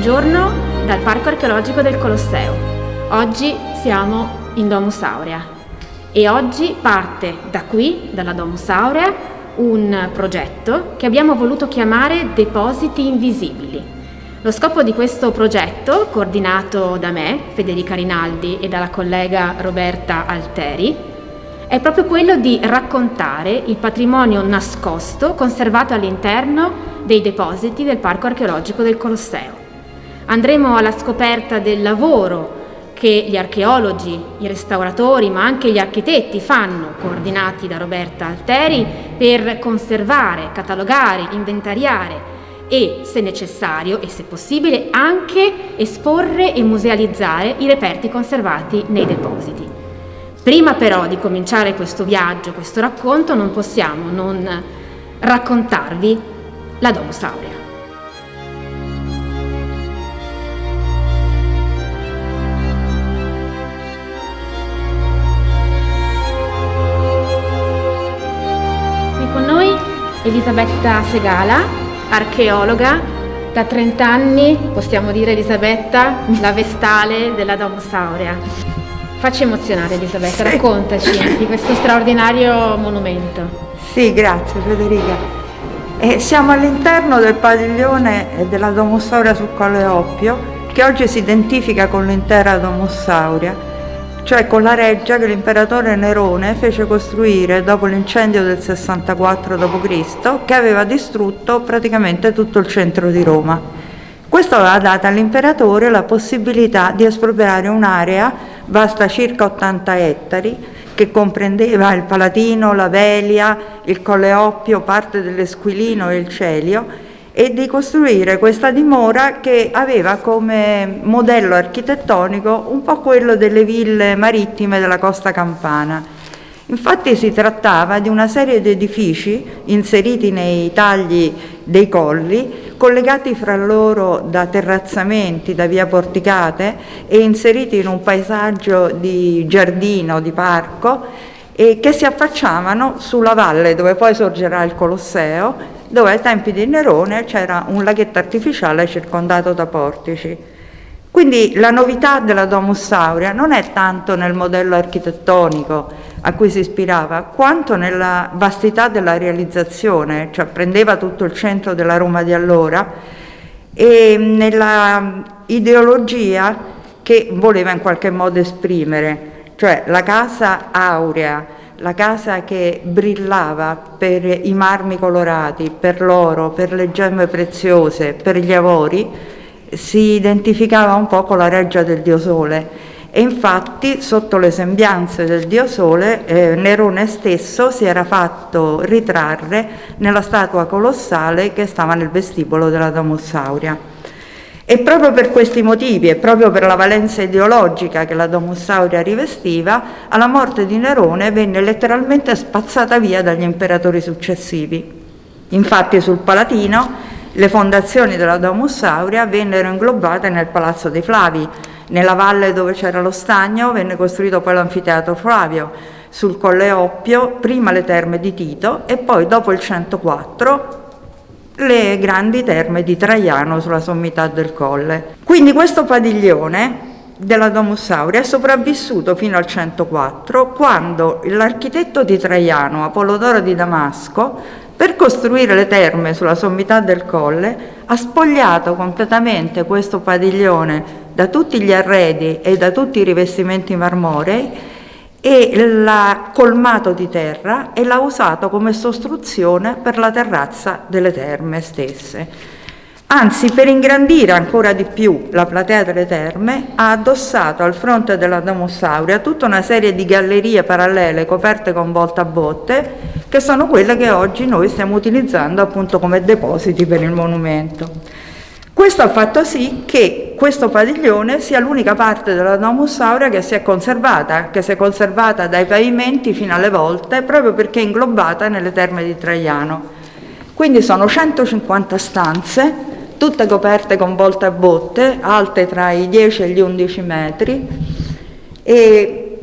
buongiorno dal Parco Archeologico del Colosseo. Oggi siamo in Domus Aurea e oggi parte da qui, dalla Domus Aurea, un progetto che abbiamo voluto chiamare Depositi Invisibili. Lo scopo di questo progetto, coordinato da me, Federica Rinaldi, e dalla collega Roberta Alteri, è proprio quello di raccontare il patrimonio nascosto conservato all'interno dei depositi del Parco Archeologico del Colosseo. Andremo alla scoperta del lavoro che gli archeologi, i restauratori, ma anche gli architetti fanno, coordinati da Roberta Alteri, per conservare, catalogare, inventariare e, se necessario e se possibile, anche esporre e musealizzare i reperti conservati nei depositi. Prima però di cominciare questo viaggio, questo racconto, non possiamo non raccontarvi la Domus Aurea. Qui con noi Elisabetta Segala, archeologa, da 30 anni, possiamo dire Elisabetta, la vestale della Domus Aurea. Facci emozionare Elisabetta, raccontaci di questo straordinario monumento. Sì, grazie Federica. Siamo all'interno del padiglione della Domus Aurea sul Colle Oppio, che oggi si identifica con l'intera Domus Aurea, cioè con la reggia che l'imperatore Nerone fece costruire dopo l'incendio del 64 d.C., che aveva distrutto praticamente tutto il centro di Roma. Questo aveva dato all'imperatore la possibilità di espropriare un'area vasta circa 80 ettari, che comprendeva il Palatino, la Velia, il Colle Oppio, parte dell'Esquilino e il Celio, e di costruire questa dimora che aveva come modello architettonico un po' quello delle ville marittime della costa campana. Infatti si trattava di una serie di edifici inseriti nei tagli dei colli, collegati fra loro da terrazzamenti, da vie porticate e inseriti in un paesaggio di giardino, di parco, e che si affacciavano sulla valle dove poi sorgerà il Colosseo, dove ai tempi di Nerone c'era un laghetto artificiale circondato da portici. Quindi la novità della Domus Aurea non è tanto nel modello architettonico a cui si ispirava, quanto nella vastità della realizzazione, cioè prendeva tutto il centro della Roma di allora, e nella ideologia che voleva in qualche modo esprimere, cioè la casa aurea, la casa che brillava per i marmi colorati, per l'oro, per le gemme preziose, per gli avori, si identificava un po' con la reggia del dio Sole, e infatti sotto le sembianze del dio Sole Nerone stesso si era fatto ritrarre nella statua colossale che stava nel vestibolo della Domus Aurea. E proprio per questi motivi e proprio per la valenza ideologica che la Domus Aurea rivestiva, alla morte di Nerone venne letteralmente spazzata via dagli imperatori successivi. Infatti sul Palatino le fondazioni della Domus Aurea vennero inglobate nel Palazzo dei Flavi. Nella valle dove c'era lo stagno venne costruito poi l'anfiteatro Flavio. Sul Colle Oppio prima le terme di Tito e poi dopo il 104 le grandi terme di Traiano sulla sommità del colle. Quindi questo padiglione della Domus Aurea è sopravvissuto fino al 104, quando l'architetto di Traiano, Apollodoro di Damasco, per costruire le terme sulla sommità del colle, ha spogliato completamente questo padiglione da tutti gli arredi e da tutti i rivestimenti marmorei e l'ha colmato di terra e l'ha usato come sostruzione per la terrazza delle terme stesse. Anzi, per ingrandire ancora di più la platea delle terme, ha addossato al fronte della Domus Aurea tutta una serie di gallerie parallele coperte con volta a botte, che sono quelle che oggi noi stiamo utilizzando appunto come depositi per il monumento. Questo ha fatto sì che questo padiglione sia l'unica parte della Domus Aurea che si è conservata dai pavimenti fino alle volte, proprio perché è inglobata nelle terme di Traiano. Quindi sono 150 stanze, tutte coperte con volte a botte, alte tra i 10 e gli 11 metri, e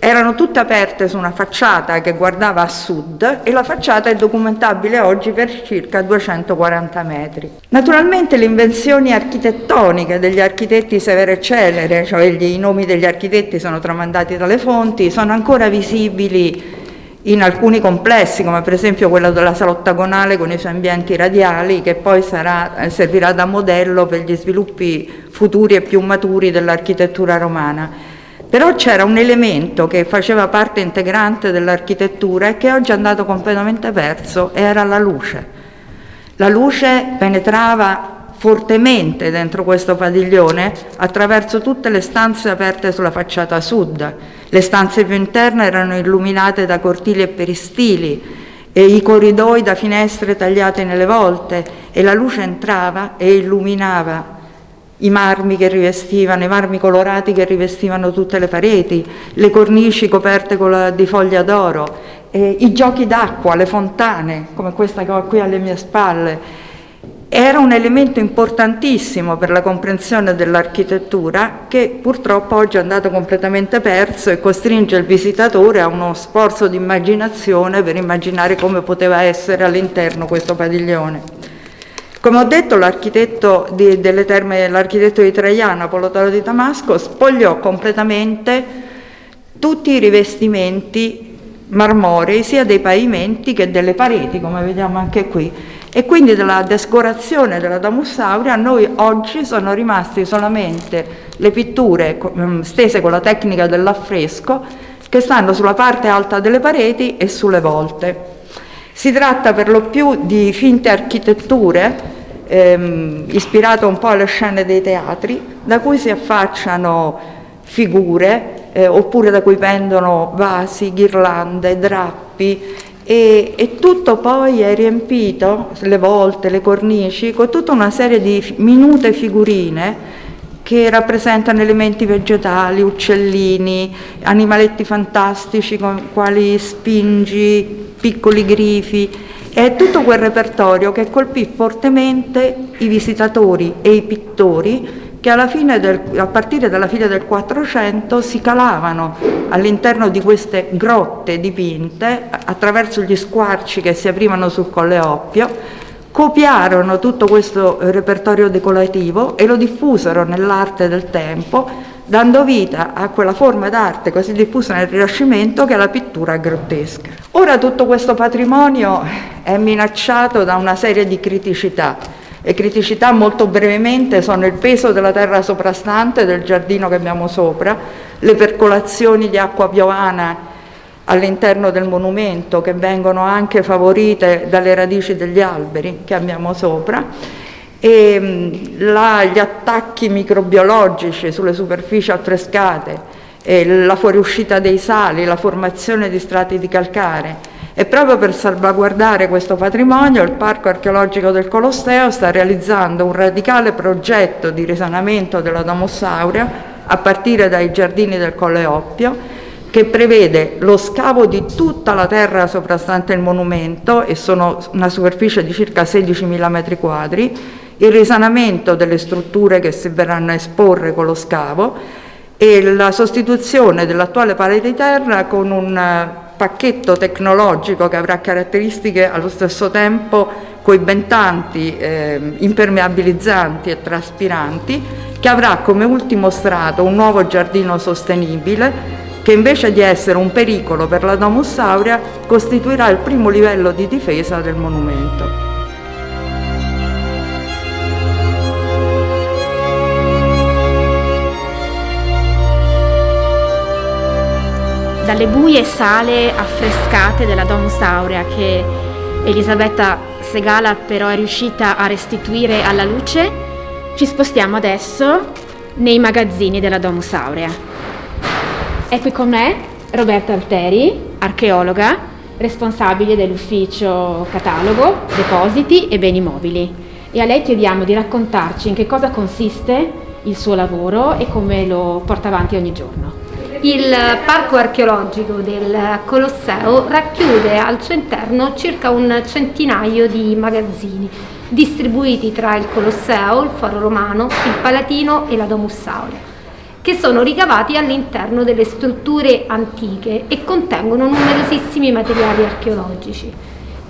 erano tutte aperte su una facciata che guardava a sud e la facciata è documentabile oggi per circa 240 metri. Naturalmente le invenzioni architettoniche degli architetti Severo e Celere, cioè i nomi degli architetti sono tramandati dalle fonti, sono ancora visibili in alcuni complessi, come per esempio quello della sala ottagonale con i suoi ambienti radiali, che poi servirà da modello per gli sviluppi futuri e più maturi dell'architettura romana. Però c'era un elemento che faceva parte integrante dell'architettura e che oggi è andato completamente perso, era la luce. La luce penetrava fortemente dentro questo padiglione attraverso tutte le stanze aperte sulla facciata sud. Le stanze più interne erano illuminate da cortili e peristili e i corridoi da finestre tagliate nelle volte, e la luce entrava e illuminava i marmi colorati che rivestivano tutte le pareti, le cornici coperte di foglia d'oro, i giochi d'acqua, le fontane, come questa che ho qui alle mie spalle. Era un elemento importantissimo per la comprensione dell'architettura, che purtroppo oggi è andato completamente perso e costringe il visitatore a uno sforzo di immaginazione per immaginare come poteva essere all'interno questo padiglione. Come ho detto, l'architetto delle terme, l'architetto di Traiano, Apolodoro di Damasco, spogliò completamente tutti i rivestimenti marmorei, sia dei pavimenti che delle pareti, come vediamo anche qui. E quindi della decorazione della Domus Aurea noi oggi sono rimasti solamente le pitture stese con la tecnica dell'affresco, che stanno sulla parte alta delle pareti e sulle volte. Si tratta per lo più di finte architetture, ispirate un po' alle scene dei teatri, da cui si affacciano figure, oppure da cui pendono vasi, ghirlande, drappi, e tutto poi è riempito, le volte, le cornici, con tutta una serie di minute figurine che rappresentano elementi vegetali, uccellini, animaletti fantastici quali sfingi, piccoli grifi. È tutto quel repertorio che colpì fortemente i visitatori e i pittori che a partire dalla fine del 400 si calavano all'interno di queste grotte dipinte attraverso gli squarci che si aprivano sul Colle Oppio, copiarono tutto questo repertorio decorativo e lo diffusero nell'arte del tempo, dando vita a quella forma d'arte così diffusa nel Rinascimento che è la pittura grottesca. Ora tutto questo patrimonio è minacciato da una serie di criticità. Le criticità, molto brevemente, sono il peso della terra soprastante del giardino che abbiamo sopra, le percolazioni di acqua piovana all'interno del monumento, che vengono anche favorite dalle radici degli alberi che abbiamo sopra, e gli attacchi microbiologici sulle superfici affrescate, la fuoriuscita dei sali, la formazione di strati di calcare. E proprio per salvaguardare questo patrimonio il Parco Archeologico del Colosseo sta realizzando un radicale progetto di risanamento della Domus Aurea a partire dai giardini del Colle Oppio, che prevede lo scavo di tutta la terra soprastante il monumento, e sono una superficie di circa 16.000 metri quadri, il risanamento delle strutture che si verranno a esporre con lo scavo e la sostituzione dell'attuale parete di terra con un pacchetto tecnologico che avrà caratteristiche allo stesso tempo coibentanti, impermeabilizzanti e traspiranti, che avrà come ultimo strato un nuovo giardino sostenibile che, invece di essere un pericolo per la Domus Aurea, costituirà il primo livello di difesa del monumento. Dalle buie sale affrescate della Domus Aurea, che Elisabetta Segala però è riuscita a restituire alla luce, ci spostiamo adesso nei magazzini della Domus Aurea. È qui con me Roberta Alteri, archeologa, responsabile dell'ufficio catalogo, depositi e beni mobili. E a lei chiediamo di raccontarci in che cosa consiste il suo lavoro e come lo porta avanti ogni giorno. Il parco archeologico del Colosseo racchiude al suo interno circa un centinaio di magazzini distribuiti tra il Colosseo, il Foro Romano, il Palatino e la Domus Aurea. che sono ricavati all'interno delle strutture antiche e contengono numerosissimi materiali archeologici.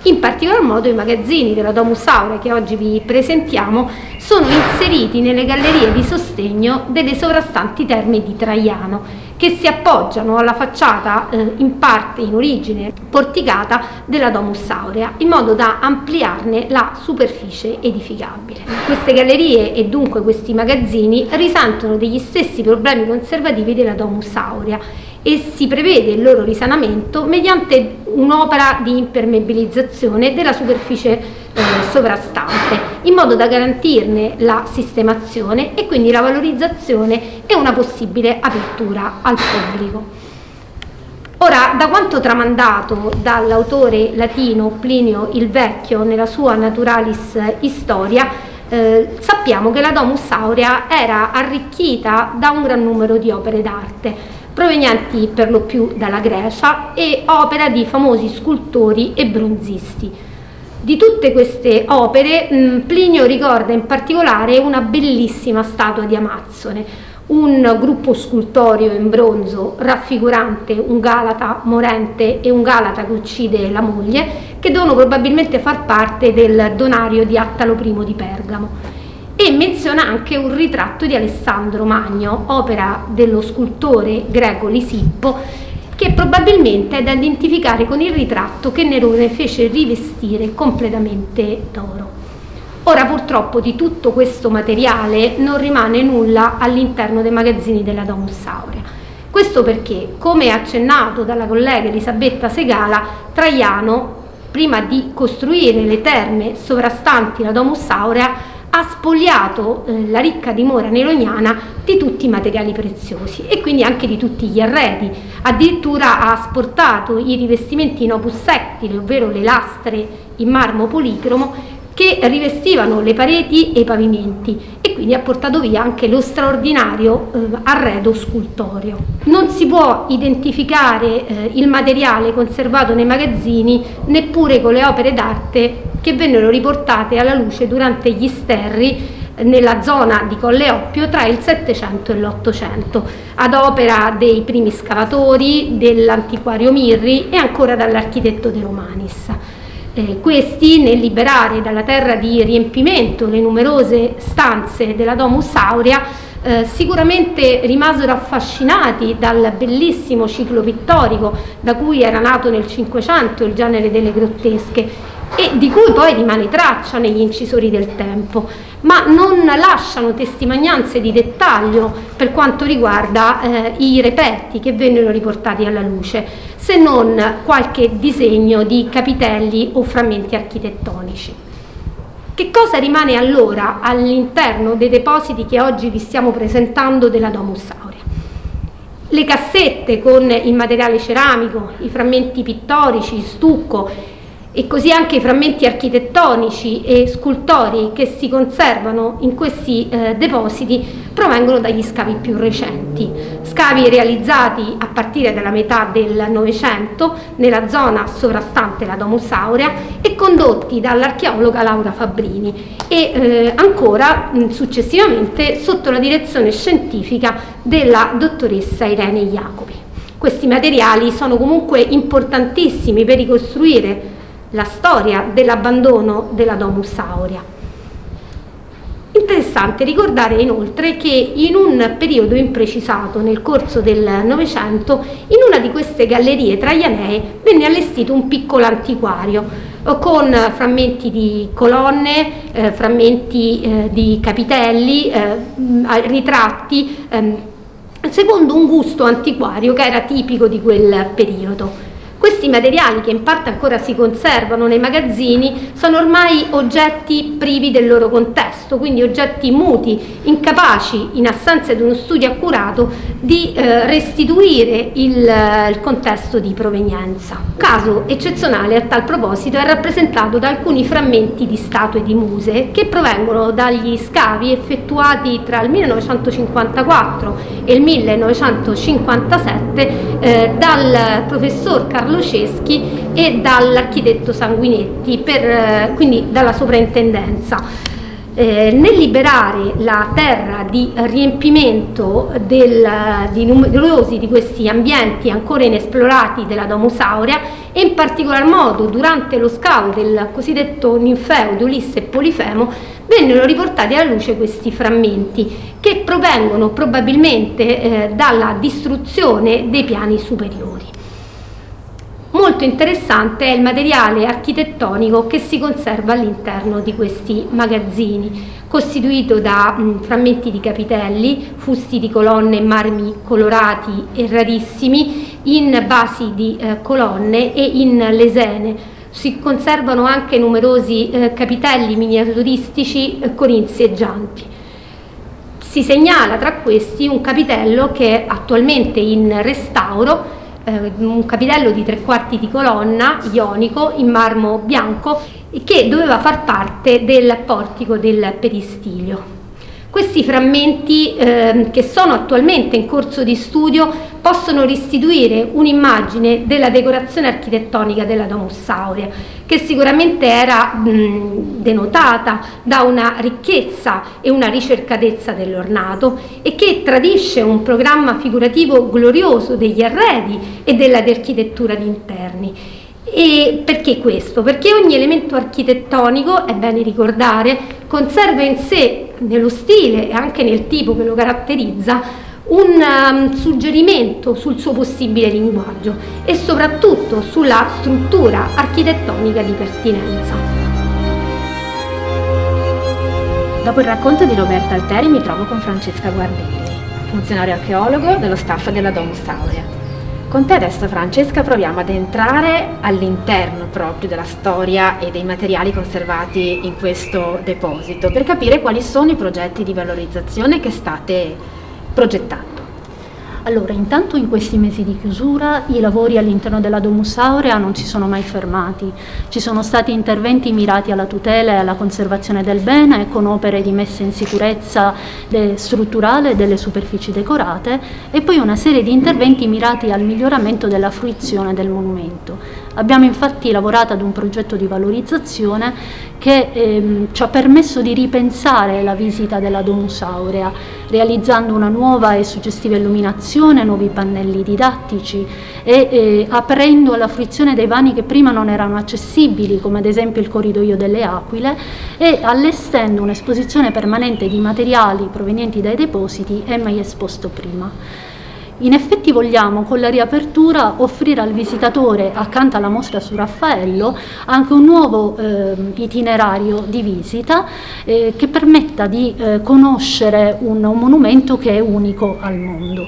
In particolar modo i magazzini della Domus Aurea che oggi vi presentiamo sono inseriti nelle gallerie di sostegno delle sovrastanti terme di Traiano, che si appoggiano alla facciata in parte in origine porticata della Domus Aurea, in modo da ampliarne la superficie edificabile. Queste gallerie e dunque questi magazzini risentono degli stessi problemi conservativi della Domus Aurea e si prevede il loro risanamento mediante un'opera di impermeabilizzazione della superficie sovrastante, in modo da garantirne la sistemazione e quindi la valorizzazione e una possibile apertura al pubblico. Ora, da quanto tramandato dall'autore latino Plinio il Vecchio nella sua Naturalis Historia, sappiamo che la Domus Aurea era arricchita da un gran numero di opere d'arte, provenienti per lo più dalla Grecia e opera di famosi scultori e bronzisti. Di tutte queste opere Plinio ricorda in particolare una bellissima statua di Amazzone, un gruppo scultoreo in bronzo raffigurante un Galata morente e un Galata che uccide la moglie, che devono probabilmente far parte del donario di Attalo I di Pergamo. E menziona anche un ritratto di Alessandro Magno, opera dello scultore greco Lisippo, che probabilmente è da identificare con il ritratto che Nerone fece rivestire completamente d'oro. Ora purtroppo di tutto questo materiale non rimane nulla all'interno dei magazzini della Domus Aurea. Questo perché, come accennato dalla collega Elisabetta Segala, Traiano, prima di costruire le terme sovrastanti la Domus Aurea, ha spogliato la ricca dimora neroniana di tutti i materiali preziosi e quindi anche di tutti gli arredi. Addirittura ha asportato i rivestimenti in opus sectile, ovvero le lastre in marmo policromo, che rivestivano le pareti e i pavimenti, e quindi ha portato via anche lo straordinario arredo scultoreo. Non si può identificare il materiale conservato nei magazzini neppure con le opere d'arte che vennero riportate alla luce durante gli sterri nella zona di Colle Oppio tra il 700 e l'800, ad opera dei primi scavatori, dell'antiquario Mirri e ancora dall'architetto De Romanis. Questi, nel liberare dalla terra di riempimento le numerose stanze della Domus Aurea, sicuramente rimasero affascinati dal bellissimo ciclo pittorico da cui era nato nel Cinquecento il genere delle grottesche e di cui poi rimane traccia negli incisori del tempo, ma non lasciano testimonianze di dettaglio per quanto riguarda i reperti che vennero riportati alla luce, se non qualche disegno di capitelli o frammenti architettonici. Che cosa rimane allora all'interno dei depositi che oggi vi stiamo presentando della Domus Aurea? Le cassette con il materiale ceramico, i frammenti pittorici, stucco e così anche i frammenti architettonici e scultori che si conservano in questi depositi provengono dagli scavi più recenti, scavi realizzati a partire dalla metà del Novecento nella zona sovrastante la Domus Aurea e condotti dall'archeologa Laura Fabbrini e ancora successivamente sotto la direzione scientifica della dottoressa Irene Jacobi. Questi materiali sono comunque importantissimi per ricostruire la storia dell'abbandono della Domus Aurea. Interessante ricordare inoltre che in un periodo imprecisato nel corso del Novecento in una di queste gallerie traianee venne allestito un piccolo antiquario con frammenti di colonne, frammenti di capitelli, ritratti, secondo un gusto antiquario che era tipico di quel periodo. Questi materiali, che in parte ancora si conservano nei magazzini, sono ormai oggetti privi del loro contesto, quindi oggetti muti, incapaci, in assenza di uno studio accurato, di restituire il contesto di provenienza. Un caso eccezionale a tal proposito è rappresentato da alcuni frammenti di statue di muse che provengono dagli scavi effettuati tra il 1954 e il 1957 dal professor Carlo Ceschi e dall'architetto Sanguinetti, quindi dalla soprintendenza. Nel liberare la terra di riempimento di numerosi di questi ambienti ancora inesplorati della Domus Aurea, e in particolar modo durante lo scavo del cosiddetto ninfeo di Ulisse e Polifemo, vennero riportati alla luce questi frammenti che provengono probabilmente dalla distruzione dei piani superiori. Molto interessante è il materiale architettonico che si conserva all'interno di questi magazzini, costituito da frammenti di capitelli, fusti di colonne e marmi colorati e rarissimi, in basi di colonne e in lesene. Si conservano anche numerosi capitelli miniaturistici corinzieggianti. Si segnala tra questi un capitello che è attualmente in restauro, un capitello di 3/4 di colonna ionico in marmo bianco che doveva far parte del portico del peristilio. Questi frammenti che sono attualmente in corso di studio possono restituire un'immagine della decorazione architettonica della Domus Aurea, che sicuramente era denotata da una ricchezza e una ricercatezza dell'ornato e che tradisce un programma figurativo glorioso degli arredi e della architettura di interni. E perché questo? Perché ogni elemento architettonico, è bene ricordare, conserva in sé, nello stile e anche nel tipo che lo caratterizza, un suggerimento sul suo possibile linguaggio e soprattutto sulla struttura architettonica di pertinenza. Dopo il racconto di Roberta Alteri mi trovo con Francesca Guardelli, funzionario archeologo dello staff della Domus Aurea. Con te adesso, Francesca, proviamo ad entrare all'interno proprio della storia e dei materiali conservati in questo deposito per capire quali sono i progetti di valorizzazione che state progettando. Allora, intanto in questi mesi di chiusura i lavori all'interno della Domus Aurea non si sono mai fermati. Ci sono stati interventi mirati alla tutela e alla conservazione del bene con opere di messa in sicurezza strutturale delle superfici decorate e poi una serie di interventi mirati al miglioramento della fruizione del monumento. Abbiamo infatti lavorato ad un progetto di valorizzazione che ci ha permesso di ripensare la visita della Domus Aurea, realizzando una nuova e suggestiva illuminazione, nuovi pannelli didattici e aprendo alla fruizione dei vani che prima non erano accessibili, come ad esempio il corridoio delle Aquile, e allestendo un'esposizione permanente di materiali provenienti dai depositi e mai esposto prima. In effetti vogliamo con la riapertura offrire al visitatore, accanto alla mostra su Raffaello, anche un nuovo itinerario di visita che permetta di conoscere un monumento che è unico al mondo.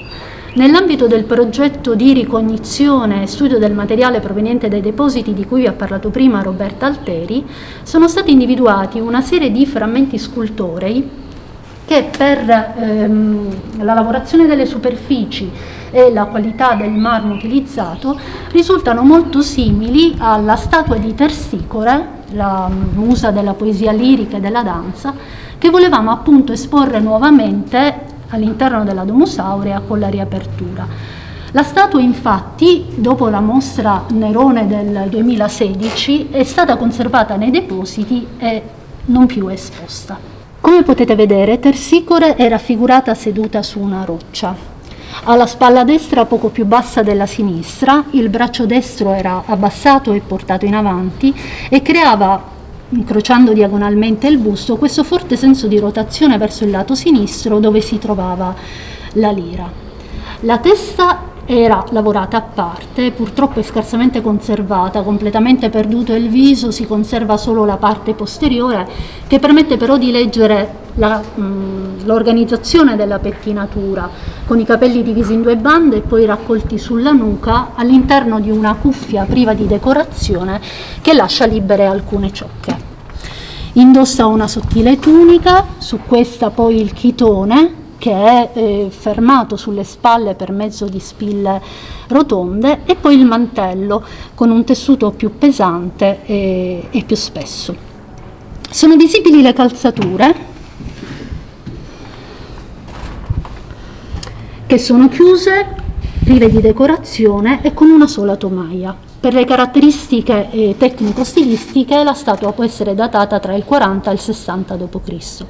Nell'ambito del progetto di ricognizione e studio del materiale proveniente dai depositi di cui vi ha parlato prima Roberta Alteri, sono stati individuati una serie di frammenti scultorei che per la lavorazione delle superfici e la qualità del marmo utilizzato risultano molto simili alla statua di Tersicore, la musa della poesia lirica e della danza, che volevamo appunto esporre nuovamente all'interno della Domus Aurea con la riapertura. La statua infatti, dopo la mostra Nerone del 2016, è stata conservata nei depositi e non più esposta. Come potete vedere, Tersicore è raffigurata seduta su una roccia. Alla spalla destra, poco più bassa della sinistra, il braccio destro era abbassato e portato in avanti e creava, incrociando diagonalmente il busto, questo forte senso di rotazione verso il lato sinistro dove si trovava la lira. La testa era lavorata a parte, purtroppo è scarsamente conservata, completamente perduto il viso, si conserva solo la parte posteriore che permette però di leggere l'organizzazione della pettinatura, con i capelli divisi in 2 bande e poi raccolti sulla nuca all'interno di una cuffia priva di decorazione che lascia libere alcune ciocche. Indossa una sottile tunica, su questa poi il chitone, che è fermato sulle spalle per mezzo di spille rotonde, e poi il mantello con un tessuto più pesante e più spesso. Sono visibili le calzature che sono chiuse, prive di decorazione e con una sola tomaia. Per le caratteristiche tecnico-stilistiche la statua può essere datata tra il 40 e il 60 d.C.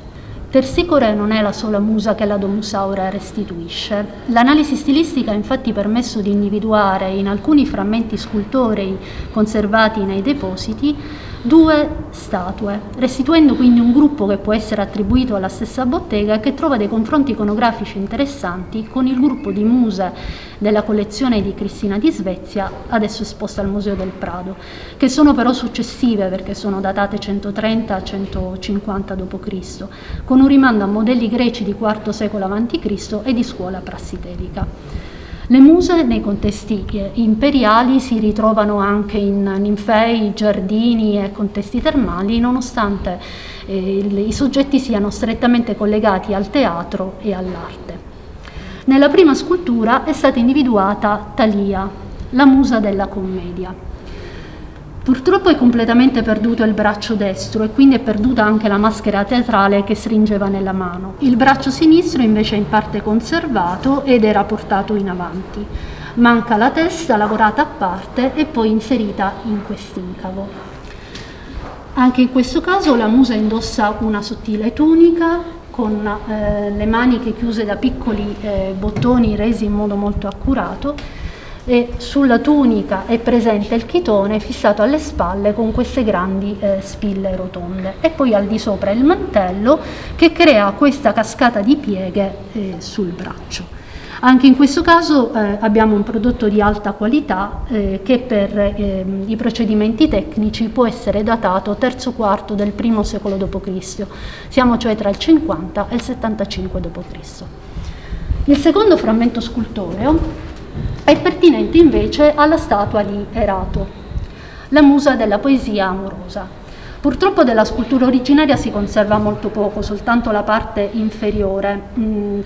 Tersicore non è la sola musa che la Domus Aurea restituisce. L'analisi stilistica ha infatti permesso di individuare in alcuni frammenti scultorei conservati nei depositi 2 statue, restituendo quindi un gruppo che può essere attribuito alla stessa bottega e che trova dei confronti iconografici interessanti con il gruppo di muse della collezione di Cristina di Svezia, adesso esposta al Museo del Prado, che sono però successive perché sono datate 130-150 d.C., con un rimando a modelli greci di IV secolo a.C. e di scuola prassitelica. Le muse nei contesti imperiali si ritrovano anche in ninfei, giardini e contesti termali, nonostante i soggetti siano strettamente collegati al teatro e all'arte. Nella prima scultura è stata individuata Thalia, la musa della commedia. Purtroppo è completamente perduto il braccio destro e quindi è perduta anche la maschera teatrale che stringeva nella mano. Il braccio sinistro invece è in parte conservato ed era portato in avanti. Manca la testa lavorata a parte e poi inserita in quest'incavo. Anche in questo caso la musa indossa una sottile tunica con le maniche chiuse da piccoli bottoni resi in modo molto accurato, e sulla tunica è presente il chitone fissato alle spalle con queste grandi spille rotonde, e poi al di sopra il mantello che crea questa cascata di pieghe sul braccio. Anche in questo caso abbiamo un prodotto di alta qualità che per i procedimenti tecnici può essere datato III-IV del I secolo d.C. Siamo cioè tra il 50 e il 75 d.C. Il secondo frammento scultoreo è pertinente invece alla statua di Erato, la musa della poesia amorosa. Purtroppo della scultura originaria si conserva molto poco, soltanto la parte inferiore,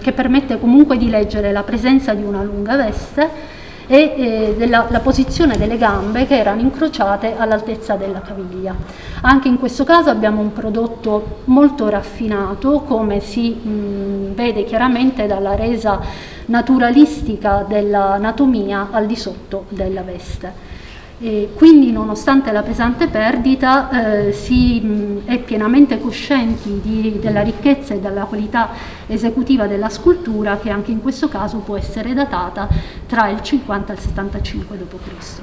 che permette comunque di leggere la presenza di una lunga veste e la posizione delle gambe che erano incrociate all'altezza della caviglia. Anche in questo caso abbiamo un prodotto molto raffinato, come si vede chiaramente dalla resa naturalistica dell'anatomia al di sotto della veste. Quindi, nonostante la pesante perdita, si è pienamente coscienti della ricchezza e della qualità esecutiva della scultura, che anche in questo caso può essere datata tra il 50 e il 75 d.C.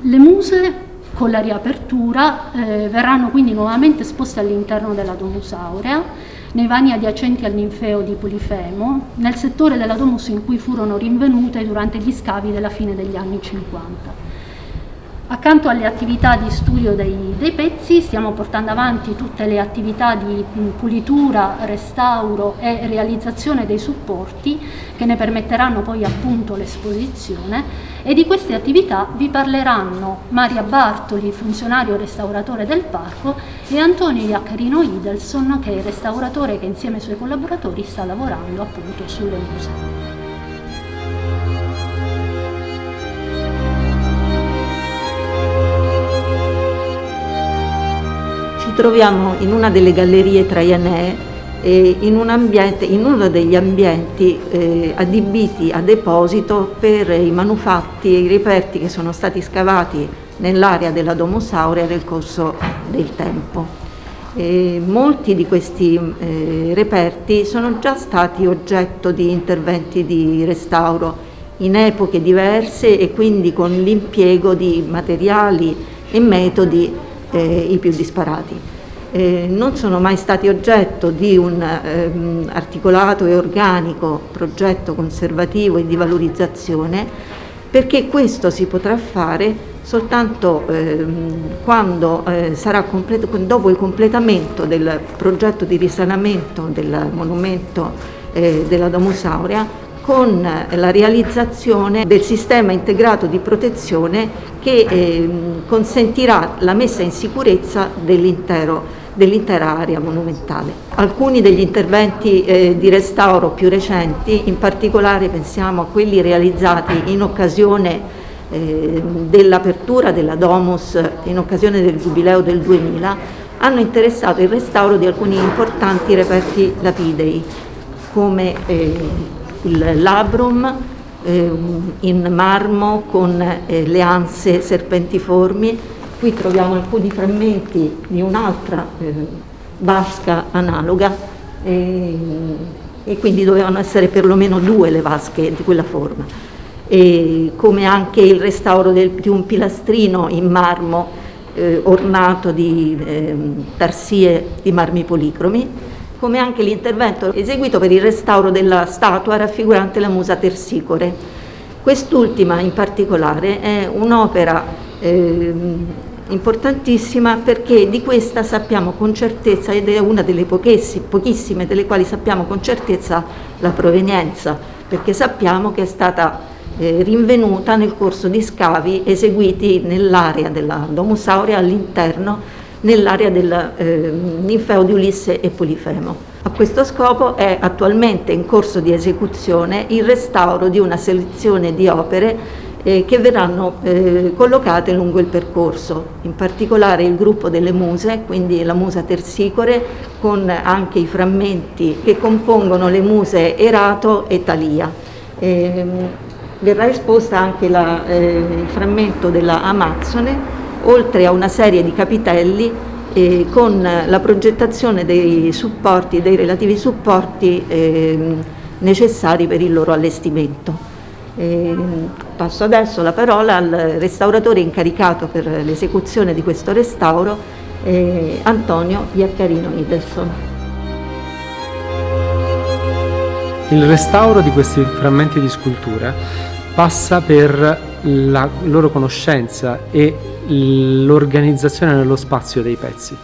Le muse, con la riapertura, verranno quindi nuovamente esposte all'interno della Domus Aurea, nei vani adiacenti al ninfeo di Polifemo, nel settore della Domus in cui furono rinvenute durante gli scavi della fine degli anni 50. Accanto alle attività di studio dei pezzi stiamo portando avanti tutte le attività di pulitura, restauro e realizzazione dei supporti che ne permetteranno poi appunto l'esposizione, e di queste attività vi parleranno Maria Bartoli, funzionario restauratore del parco, e Antonio Iaccarino Idelson, che è il restauratore che insieme ai suoi collaboratori sta lavorando appunto sulle muse. Ci troviamo in una delle gallerie traianee, in uno degli ambienti adibiti a deposito per i manufatti e i reperti che sono stati scavati nell'area della Domus Aurea nel corso del tempo. Molti di questi reperti sono già stati oggetto di interventi di restauro in epoche diverse e quindi con l'impiego di materiali e metodi i più disparati. Non sono mai stati oggetto di un articolato e organico progetto conservativo e di valorizzazione, perché questo si potrà fare soltanto quando dopo il completamento del progetto di risanamento del monumento della Domus Aurea, con la realizzazione del sistema integrato di protezione che consentirà la messa in sicurezza dell'intera area monumentale. Alcuni degli interventi di restauro più recenti, in particolare pensiamo a quelli realizzati in occasione dell'apertura della Domus, in occasione del Giubileo del 2000, hanno interessato il restauro di alcuni importanti reperti lapidei, come il labrum in marmo con le anse serpentiformi. Qui troviamo alcuni frammenti di un'altra vasca analoga e quindi dovevano essere perlomeno 2 le vasche di quella forma, e come anche il restauro di un pilastrino in marmo ornato di tarsie di marmi policromi, come anche l'intervento eseguito per il restauro della statua raffigurante la Musa Tersicore. Quest'ultima in particolare è un'opera importantissima, perché di questa sappiamo con certezza, ed è una delle pochissime delle quali sappiamo con certezza la provenienza, perché sappiamo che è stata rinvenuta nel corso di scavi eseguiti nell'area della Domus Aurea, all'interno, nell'area del ninfeo di Ulisse e Polifemo. A questo scopo è attualmente in corso di esecuzione il restauro di una selezione di opere che verranno collocate lungo il percorso, in particolare il gruppo delle muse, quindi la Musa Tersicore, con anche i frammenti che compongono le muse Erato e Talia. Verrà esposta anche il frammento della Amazzone, oltre a una serie di capitelli con la progettazione dei relativi supporti necessari per il loro allestimento. Passo adesso la parola al restauratore incaricato per l'esecuzione di questo restauro, Antonio Iaccarino Idelson. Il restauro di questi frammenti di scultura passa per la loro conoscenza e l'organizzazione nello spazio dei pezzi.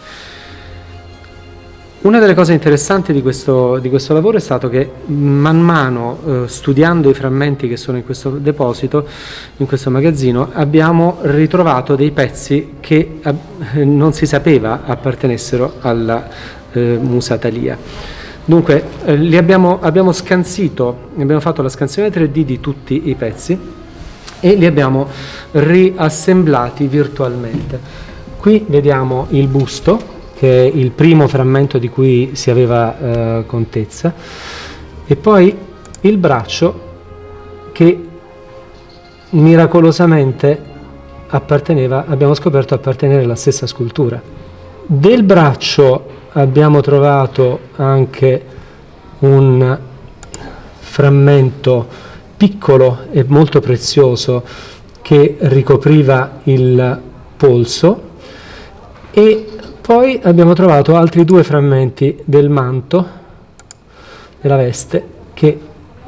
Una delle cose interessanti di questo lavoro è stato che man mano, studiando i frammenti che sono in questo deposito, in questo magazzino, abbiamo ritrovato dei pezzi che non si sapeva appartenessero alla Musa Talia. Dunque abbiamo fatto la scansione 3D di tutti i pezzi e li abbiamo riassemblati virtualmente. Qui vediamo il busto, che è il primo frammento di cui si aveva contezza, e poi il braccio che miracolosamente abbiamo scoperto appartenere alla stessa scultura. Del braccio abbiamo trovato anche un frammento piccolo e molto prezioso che ricopriva il polso, e poi abbiamo trovato altri 2 frammenti del manto, della veste, che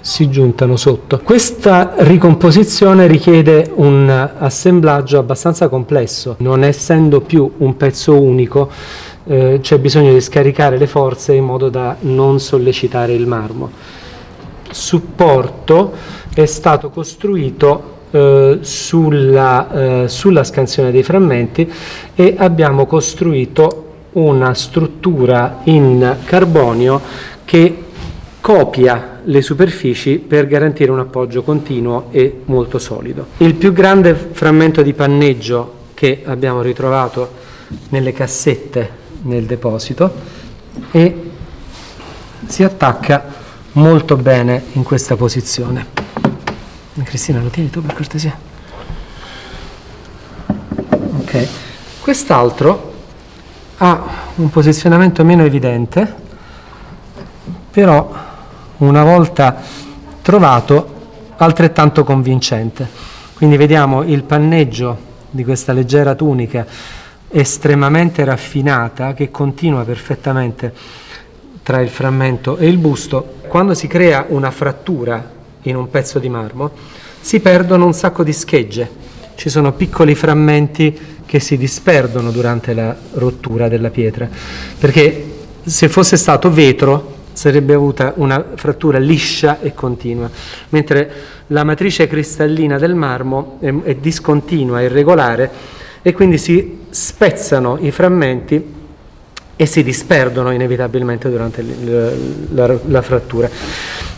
si giuntano sotto. Questa ricomposizione richiede un assemblaggio abbastanza complesso. Non essendo più un pezzo unico, c'è bisogno di scaricare le forze in modo da non sollecitare il marmo. Supporto è stato costruito sulla scansione dei frammenti, e abbiamo costruito una struttura in carbonio che copia le superfici per garantire un appoggio continuo e molto solido. Il più grande frammento di panneggio che abbiamo ritrovato nelle cassette nel deposito, e si attacca molto bene in questa posizione. Cristina, lo tieni tu per cortesia? Ok. Quest'altro ha un posizionamento meno evidente, però una volta trovato altrettanto convincente. Quindi vediamo il panneggio di questa leggera tunica estremamente raffinata che continua perfettamente tra il frammento e il busto. Quando si crea una frattura in un pezzo di marmo si perdono un sacco di schegge, ci sono piccoli frammenti che si disperdono durante la rottura della pietra, perché se fosse stato vetro sarebbe avuta una frattura liscia e continua, mentre la matrice cristallina del marmo è discontinua, irregolare, e quindi si spezzano i frammenti e si disperdono inevitabilmente durante la frattura.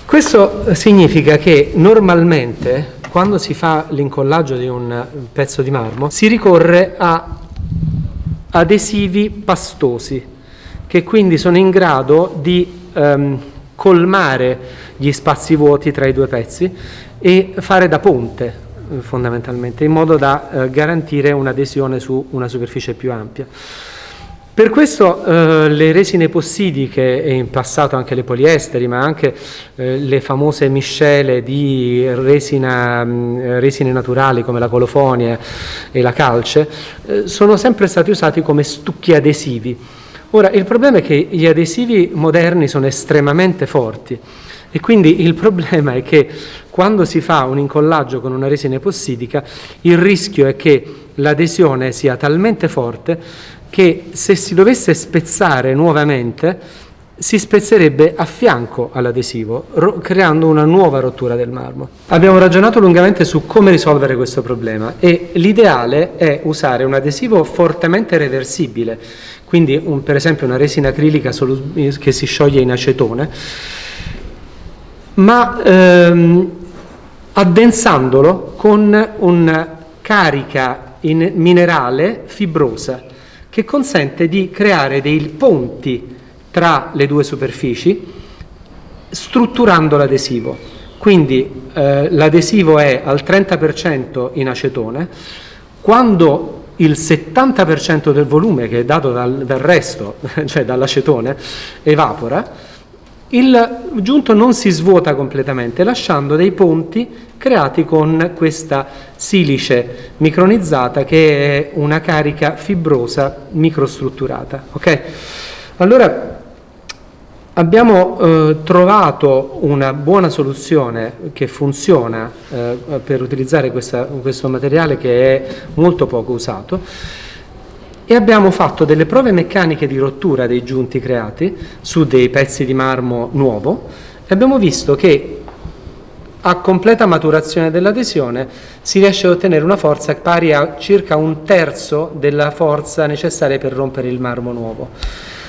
Questo significa che normalmente, quando si fa l'incollaggio di un pezzo di marmo, si ricorre a adesivi pastosi, che quindi sono in grado di colmare gli spazi vuoti tra i due pezzi e fare da ponte fondamentalmente, in modo da garantire un'adesione su una superficie più ampia. Per questo le resine epossidiche e in passato anche le poliesteri, ma anche le famose miscele di resine naturali come la colofonia e la calce sono sempre stati usati come stucchi adesivi. Ora, il problema è che gli adesivi moderni sono estremamente forti e quindi il problema è che quando si fa un incollaggio con una resina epossidica il rischio è che l'adesione sia talmente forte che se si dovesse spezzare nuovamente si spezzerebbe a fianco all'adesivo, creando una nuova rottura del marmo. Abbiamo ragionato lungamente su come risolvere questo problema e l'ideale è usare un adesivo fortemente reversibile, quindi per esempio una resina acrilica che si scioglie in acetone, ma addensandolo con una carica in minerale fibrosa, che consente di creare dei ponti tra le due superfici strutturando l'adesivo. Quindi l'adesivo è al 30% in acetone, quando il 70% del volume che è dato dal resto, cioè dall'acetone, evapora, il giunto non si svuota completamente, lasciando dei ponti creati con questa silice micronizzata che è una carica fibrosa microstrutturata. Ok? Allora abbiamo trovato una buona soluzione che funziona per utilizzare questo materiale che è molto poco usato. E abbiamo fatto delle prove meccaniche di rottura dei giunti creati su dei pezzi di marmo nuovo e abbiamo visto che a completa maturazione dell'adesione si riesce ad ottenere una forza pari a circa 1/3 della forza necessaria per rompere il marmo nuovo.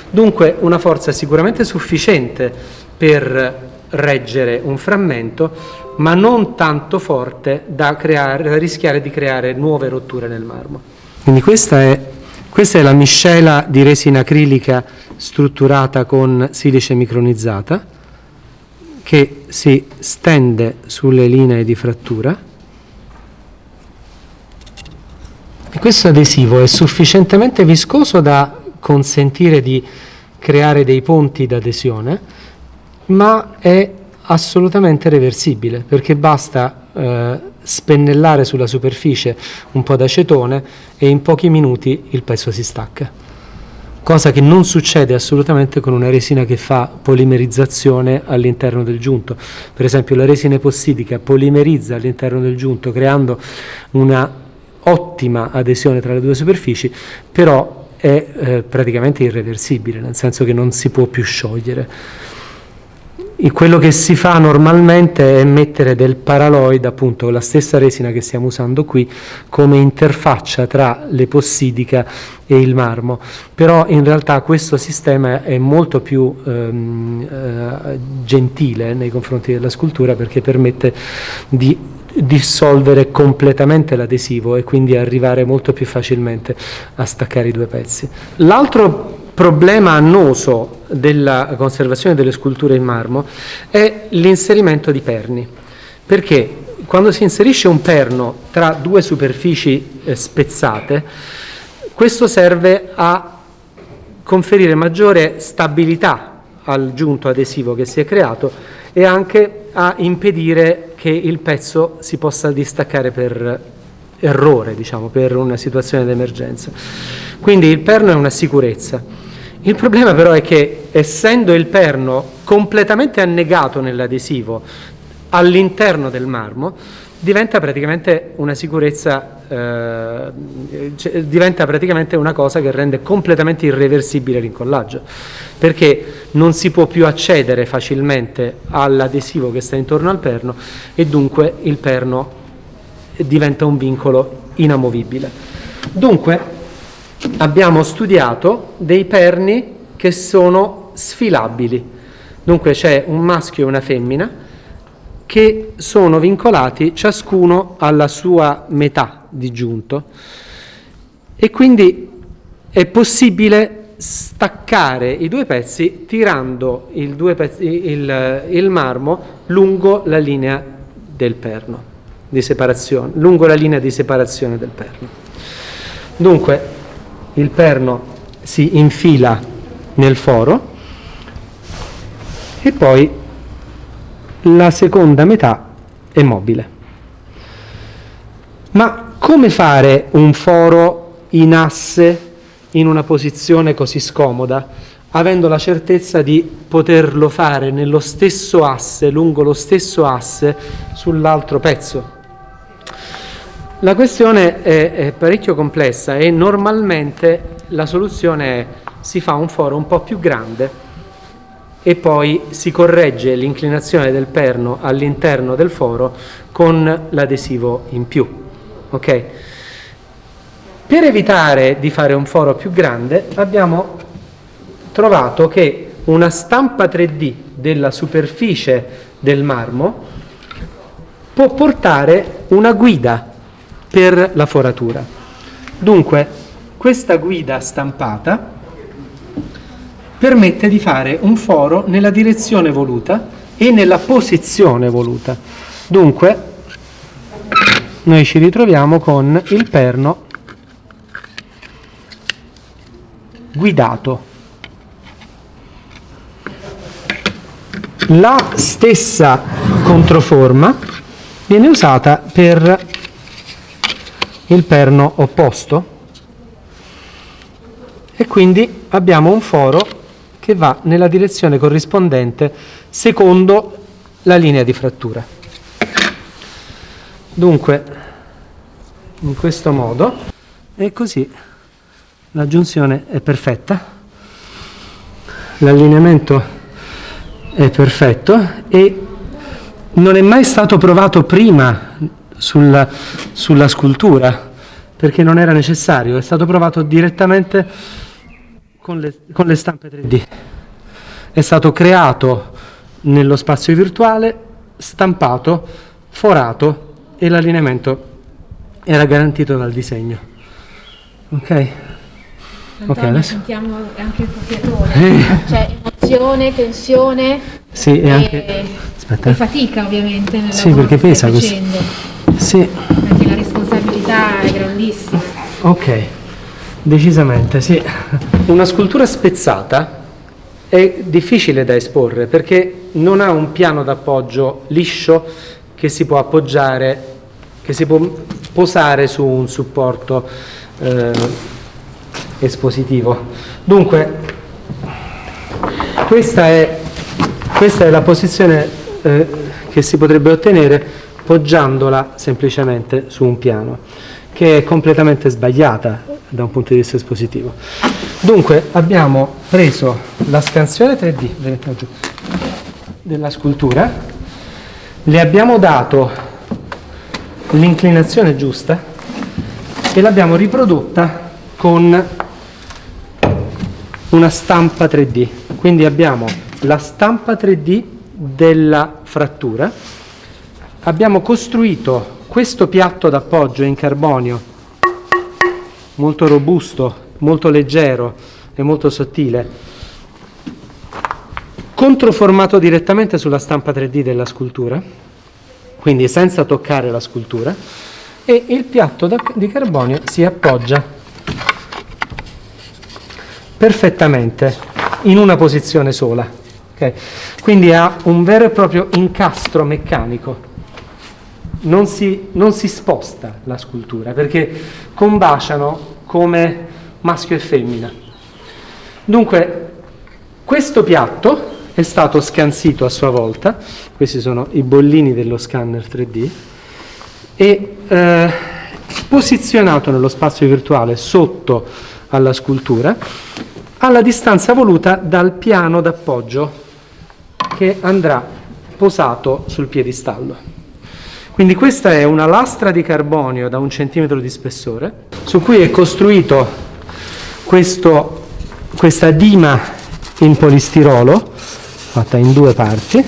Dunque una forza sicuramente sufficiente per reggere un frammento, ma non tanto forte da rischiare di creare nuove rotture nel marmo. Quindi questa è la miscela di resina acrilica strutturata con silice micronizzata che si stende sulle linee di frattura. E questo adesivo è sufficientemente viscoso da consentire di creare dei ponti d'adesione, ma è assolutamente reversibile perché basta spennellare sulla superficie un po' d'acetone e in pochi minuti il pezzo si stacca, cosa che non succede assolutamente con una resina che fa polimerizzazione all'interno del giunto. Per esempio la resina epossidica polimerizza all'interno del giunto creando una ottima adesione tra le due superfici, però è praticamente irreversibile, nel senso che non si può più sciogliere. E quello che si fa normalmente è mettere del paraloid, appunto la stessa resina che stiamo usando qui, come interfaccia tra l'epossidica e il marmo, però in realtà questo sistema è molto più gentile nei confronti della scultura perché permette di dissolvere completamente l'adesivo e quindi arrivare molto più facilmente a staccare i due pezzi. L'altro problema annoso della conservazione delle sculture in marmo è l'inserimento di perni, perché quando si inserisce un perno tra due superfici spezzate, questo serve a conferire maggiore stabilità al giunto adesivo che si è creato e anche a impedire che il pezzo si possa distaccare per errore, diciamo, per una situazione d'emergenza. Quindi il perno è una sicurezza. Il problema però è che, essendo il perno completamente annegato nell'adesivo all'interno del marmo, diventa praticamente una sicurezza, diventa praticamente una cosa che rende completamente irreversibile l'incollaggio, perché non si può più accedere facilmente all'adesivo che sta intorno al perno e dunque il perno diventa un vincolo inamovibile. Dunque abbiamo studiato dei perni che sono sfilabili, dunque c'è un maschio e una femmina che sono vincolati ciascuno alla sua metà di giunto e quindi è possibile staccare i due pezzi tirando il marmo lungo la linea del perno di separazione, lungo la linea di separazione del perno. Dunque il perno si infila nel foro e poi la seconda metà è mobile. Ma come fare un foro in asse in una posizione così scomoda, avendo la certezza di poterlo fare nello stesso asse, lungo lo stesso asse, sull'altro pezzo? La questione è parecchio complessa e normalmente la soluzione è: si fa un foro un po' più grande e poi si corregge l'inclinazione del perno all'interno del foro con l'adesivo in più. Ok? Per evitare di fare un foro più grande abbiamo trovato che una stampa 3D della superficie del marmo può portare una guida per la foratura. Dunque questa guida stampata permette di fare un foro nella direzione voluta e nella posizione voluta. Dunque noi ci ritroviamo con il perno guidato. La stessa controforma viene usata per il perno opposto e quindi abbiamo un foro che va nella direzione corrispondente secondo la linea di frattura. Dunque in questo modo, e così la giunzione è perfetta, l'allineamento è perfetto e non è mai stato provato prima sulla scultura perché non era necessario, è stato provato direttamente con le stampe 3D. È stato creato nello spazio virtuale, stampato, forato e l'allineamento era garantito dal disegno. Ok? Antonio, adesso sentiamo anche il copiatore, c'è emozione, tensione sì, e anche e fatica ovviamente nel sì, lavoro perché che pesa stai questo. facendo, Sì. perché la responsabilità è grandissima. Ok, decisamente sì. Una scultura spezzata è difficile da esporre perché non ha un piano d'appoggio liscio che si può appoggiare, che si può posare su un supporto espositivo. Dunque questa è la posizione che si potrebbe ottenere poggiandola semplicemente su un piano, che è completamente sbagliata da un punto di vista espositivo. Dunque abbiamo preso la scansione 3D della scultura, le abbiamo dato l'inclinazione giusta e l'abbiamo riprodotta con una stampa 3D. Quindi abbiamo la stampa 3D della frattura, abbiamo costruito questo piatto d'appoggio in carbonio molto robusto, molto leggero e molto sottile, controformato direttamente sulla stampa 3D della scultura, quindi senza toccare la scultura, e il piatto di carbonio si appoggia perfettamente in una posizione sola. Okay? Quindi ha un vero e proprio incastro meccanico. Non si sposta la scultura perché combaciano come maschio e femmina. Dunque questo piatto è stato scansito a sua volta, questi sono i bollini dello scanner 3D, e posizionato nello spazio virtuale sotto alla scultura alla distanza voluta dal piano d'appoggio che andrà posato sul piedistallo. Quindi questa è una lastra di carbonio da 1 centimetro di spessore su cui è costruito questa dima in polistirolo fatta in 2 parti,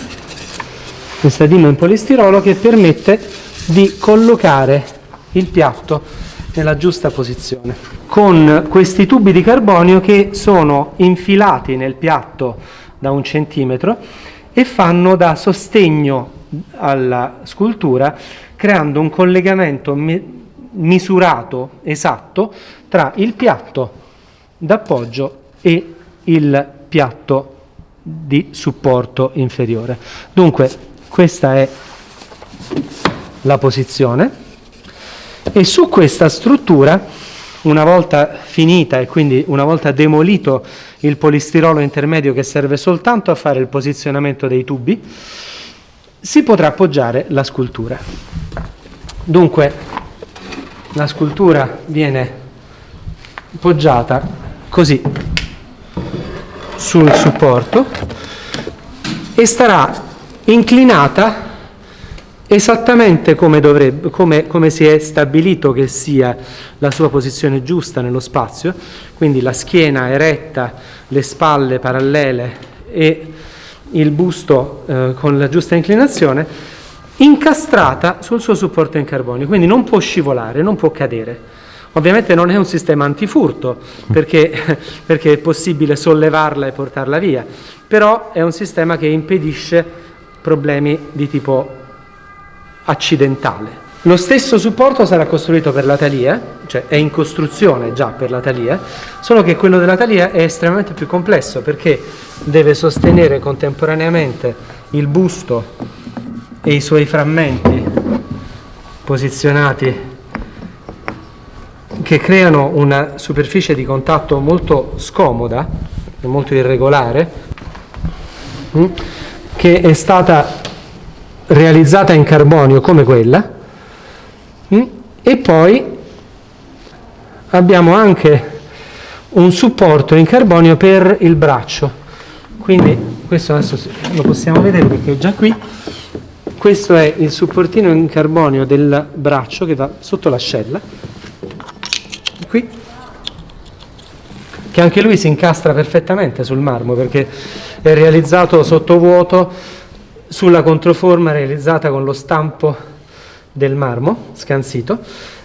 questa dima in polistirolo che permette di collocare il piatto nella giusta posizione, con questi tubi di carbonio che sono infilati nel piatto da 1 centimetro e fanno da sostegno alla scultura, creando un collegamento misurato, esatto, tra il piatto d'appoggio e il piatto di supporto inferiore. Dunque, questa è la posizione, e su questa struttura, una volta finita e quindi una volta demolito il polistirolo intermedio che serve soltanto a fare il posizionamento dei tubi, si potrà appoggiare la scultura. Dunque, la scultura viene poggiata così sul supporto e starà inclinata esattamente come dovrebbe, come si è stabilito che sia la sua posizione giusta nello spazio, quindi la schiena eretta, le spalle parallele e il busto con la giusta inclinazione, incastrata sul suo supporto in carbonio, quindi non può scivolare, non può cadere. Ovviamente non è un sistema antifurto, perché è possibile sollevarla e portarla via, però è un sistema che impedisce problemi di tipo accidentale. Lo stesso supporto sarà costruito per l'Atelier, cioè è in costruzione già per l'Atelier, solo che quello dell'Atelier è estremamente più complesso, perché deve sostenere contemporaneamente il busto e i suoi frammenti posizionati, che creano una superficie di contatto molto scomoda e molto irregolare, che è stata realizzata in carbonio come quella, e poi abbiamo anche un supporto in carbonio per il braccio, quindi questo adesso lo possiamo vedere perché è già qui. Questo è il supportino in carbonio del braccio che va sotto l'ascella, qui, che anche lui si incastra perfettamente sul marmo perché è realizzato sottovuoto sulla controforma realizzata con lo stampo del marmo scansito,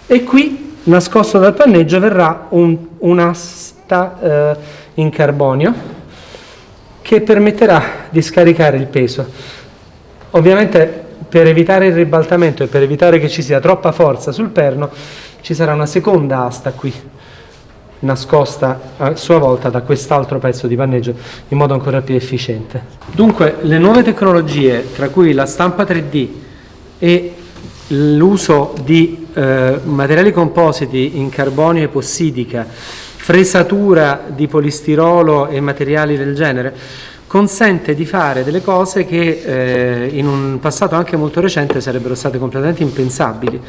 e qui nascosto dal panneggio verrà un'asta in carbonio che permetterà di scaricare il peso. Ovviamente, per evitare il ribaltamento e per evitare che ci sia troppa forza sul perno, ci sarà una seconda asta qui, nascosta a sua volta da quest'altro pezzo di panneggio in modo ancora più efficiente. Dunque, le nuove tecnologie, tra cui la stampa 3D e l'uso di materiali compositi in carbonio epossidica, fresatura di polistirolo e materiali del genere, consente di fare delle cose che in un passato anche molto recente sarebbero state completamente impensabili.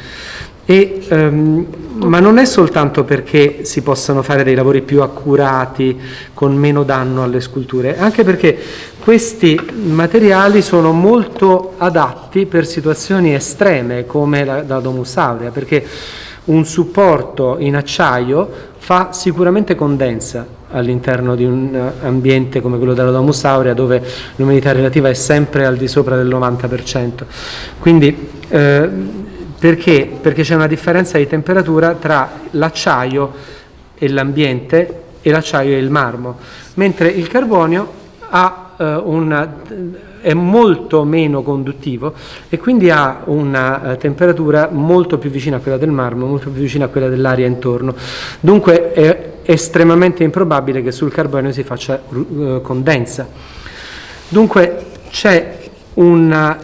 Ma non è soltanto perché si possano fare dei lavori più accurati con meno danno alle sculture, anche perché questi materiali sono molto adatti per situazioni estreme come la Domus Aurea, perché un supporto in acciaio fa sicuramente condensa all'interno di un ambiente come quello della Domus Aurea, dove l'umidità relativa è sempre al di sopra del 90%. Quindi perché? Perché c'è una differenza di temperatura tra l'acciaio e l'ambiente e l'acciaio e il marmo, mentre il carbonio è molto meno conduttivo e quindi ha una temperatura molto più vicina a quella del marmo, molto più vicina a quella dell'aria intorno. Dunque è estremamente improbabile che sul carbonio si faccia condensa. Dunque c'è una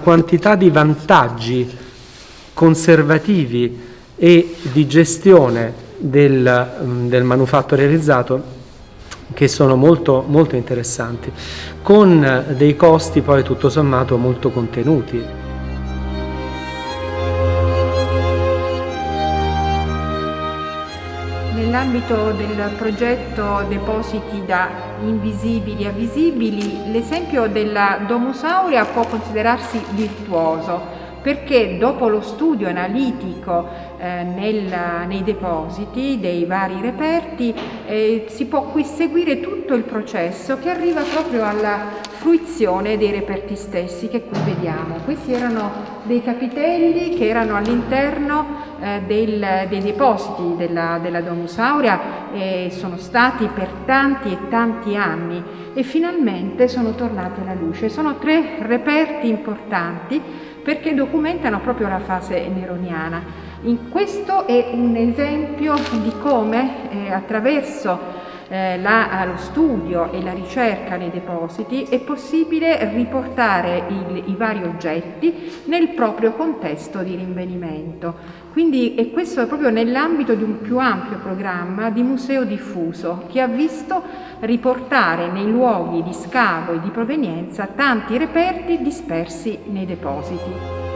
quantità di vantaggi conservativi e di gestione del manufatto realizzato che sono molto, molto interessanti, con dei costi poi tutto sommato molto contenuti. Nell'ambito del progetto Depositi da invisibili a visibili, l'esempio della Domus Aurea può considerarsi virtuoso, perché dopo lo studio analitico nei depositi dei vari reperti si può qui seguire tutto il processo che arriva proprio alla fruizione dei reperti stessi che qui vediamo. Questi erano dei capitelli che erano all'interno dei depositi della Domus Aurea e sono stati per tanti e tanti anni e finalmente sono tornati alla luce. Sono 3 reperti importanti perché documentano proprio la fase neroniana. Questo è un esempio di come attraverso lo studio e la ricerca nei depositi è possibile riportare i vari oggetti nel proprio contesto di rinvenimento. Quindi questo è proprio nell'ambito di un più ampio programma di museo diffuso che ha visto riportare nei luoghi di scavo e di provenienza tanti reperti dispersi nei depositi.